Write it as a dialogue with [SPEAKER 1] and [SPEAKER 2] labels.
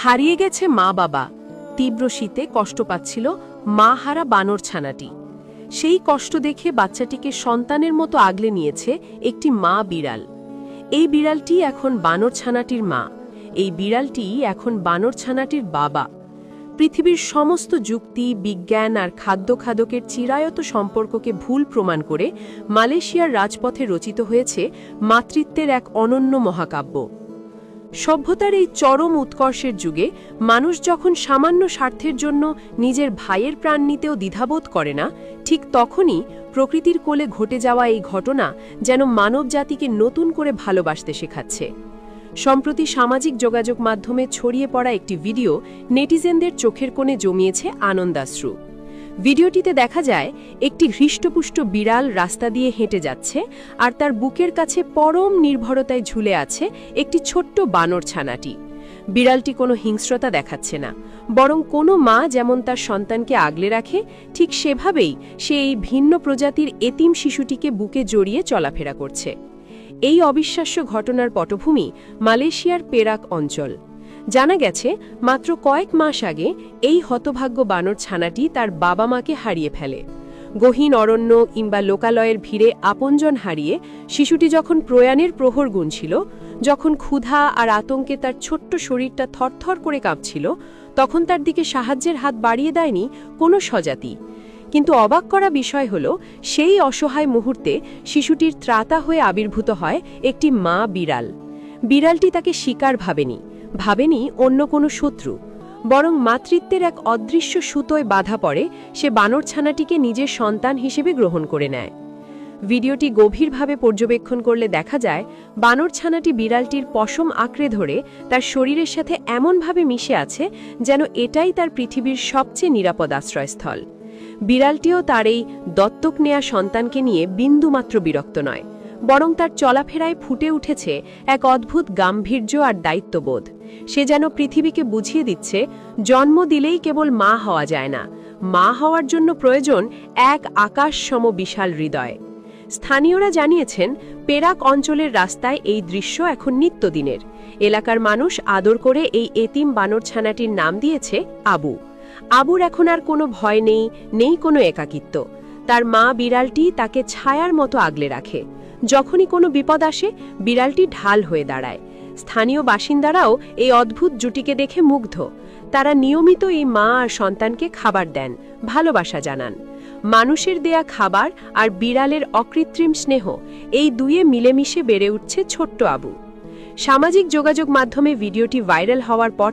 [SPEAKER 1] হারিয়ে গেছে মা বাবা। তীব্র শীতে কষ্ট পাচ্ছিল মা হারা বানর ছানাটি। সেই কষ্ট দেখে বাচ্চাটিকে সন্তানের মতো আগলে নিয়েছে একটি মা বিড়াল। এই বিড়ালটি এখন বানর ছানাটির মা। এই বিড়ালটি এখন বানর ছানাটির বাবা। পৃথিবীর সমস্ত যুক্তি, বিজ্ঞান আর খাদ্যের চিরায়ত সম্পর্ককে ভুল প্রমাণ করে মালয়েশিয়ার রাজপথে রচিত হয়েছে মাতৃত্বের এক অনন্য মহাকাব্য। সভ্যতার এই চরম উৎকর্ষের যুগে মানুষ যখন সামান্য স্বার্থের জন্য নিজের ভাইয়ের প্রাণ নিতেও দ্বিধাবোধ করে না, ঠিক তখনই প্রকৃতির কোলে ঘটে যাওয়া এই ঘটনা যেন মানবজাতিকে নতুন করে ভালোবাসতে শেখাচ্ছে। সম্প্রতি সামাজিক যোগাযোগ মাধ্যমে ছড়িয়ে পড়া একটি ভিডিও নেটিজেনদের চোখের কোণে জমিয়েছে আনন্দাশ্রু। ভিডিওটিতে দেখা যায় একটি হৃষ্টপুষ্ট বিড়াল রাস্তা দিয়ে হেঁটে যাচ্ছে, আর তার বুকের কাছে পরম নির্ভরতায় ঝুলে আছে একটি ছোট্ট বানর ছানাটি। বিড়ালটি কোনো হিংস্রতা দেখাচ্ছে না, বরং কোনো মা যেমন তার সন্তানকে আগলে রাখে, ঠিক সেভাবেই সে এই ভিন্ন প্রজাতির এতিম শিশুটিকে বুকে জড়িয়ে চলাফেরা করছে। এই অবিশ্বাস্য ঘটনার পটভূমি মালয়েশিয়ার পেরাক অঞ্চল। জানা গেছে মাত্র কয়েক মাস আগে এই হতভাগ্য বানর ছানাটি তার বাবা মাকে হারিয়ে ফেলে। গহীন অরণ্য কিংবা লোকালয়ের ভিড়ে আপনজন হারিয়ে শিশুটি যখন প্রয়াণের প্রহর গুনছিল, যখন ক্ষুধা আর আতঙ্কে তার ছোট্ট শরীরটা থরথর করে কাঁপছিল, তখন তার দিকে সাহায্যের হাত বাড়িয়ে দেয়নি কোনো স্বজাতি। কিন্তু অবাক করা বিষয় হল, সেই অসহায় মুহূর্তে শিশুটির ত্রাতা হয়ে আবির্ভূত হয় একটি মা বিড়াল। বিড়ালটি তাকে শিকার ভাবেনি অন্য কোনো শত্রু, বরং মাতৃত্বের এক অদৃশ্য সুতোয় বাধা পড়ে সে বানর ছানাটিকে নিজের সন্তান হিসেবে গ্রহণ করে নেয়। ভিডিওটি গভীরভাবে পর্যবেক্ষণ করলে দেখা যায় বানর ছানাটি বিড়ালটির পশম আঁকড়ে ধরে তার শরীরের সাথে এমনভাবে মিশে আছে যেন এটাই তার পৃথিবীর সবচেয়ে নিরাপদ আশ্রয়স্থল। বিড়ালটিও তার এই দত্তক নেয়া সন্তানকে নিয়ে বিন্দুমাত্র বিরক্ত নয়, বরং তার চলাফেরায় ফুটে উঠেছে এক অদ্ভুত গাম্ভীর্য আর দায়িত্ববোধ। সে যেন পৃথিবীকে বুঝিয়ে দিচ্ছে, জন্ম দিলেই কেবল মা হওয়া যায় না, মা হওয়ার জন্য প্রয়োজন এক আকাশসম বিশাল হৃদয়। স্থানীয়রা জানিয়েছেন, পেরাক অঞ্চলের রাস্তায় এই দৃশ্য এখন নিত্যদিনের। এলাকার মানুষ আদর করে এই এতিম বানর ছানাটির নাম দিয়েছে আবু। আবুর এখন আর কোনো ভয় নেই কোনো একাকিত্ব। তার মা বিড়ালটি তাকে ছায়ার মতো আগলে রাখে। যখনই কোনো বিপদ আসে, বিড়ালটি ঢাল হয়ে দাঁড়ায়। স্থানীয় বাসিন্দারাও এই অদ্ভুত জুটিকে দেখে মুগ্ধ। তারা নিয়মিত এই মা আর সন্তানকে খাবার দেন, ভালোবাসা জানান। মানুষের দেয়া খাবার আর বিড়ালের অকৃত্রিম স্নেহ, এই দুয়ে মিলেমিশে বেড়ে উঠছে ছোট্ট আবু। সামাজিক যোগাযোগ মাধ্যমে ভিডিওটি ভাইরাল হওয়ার পর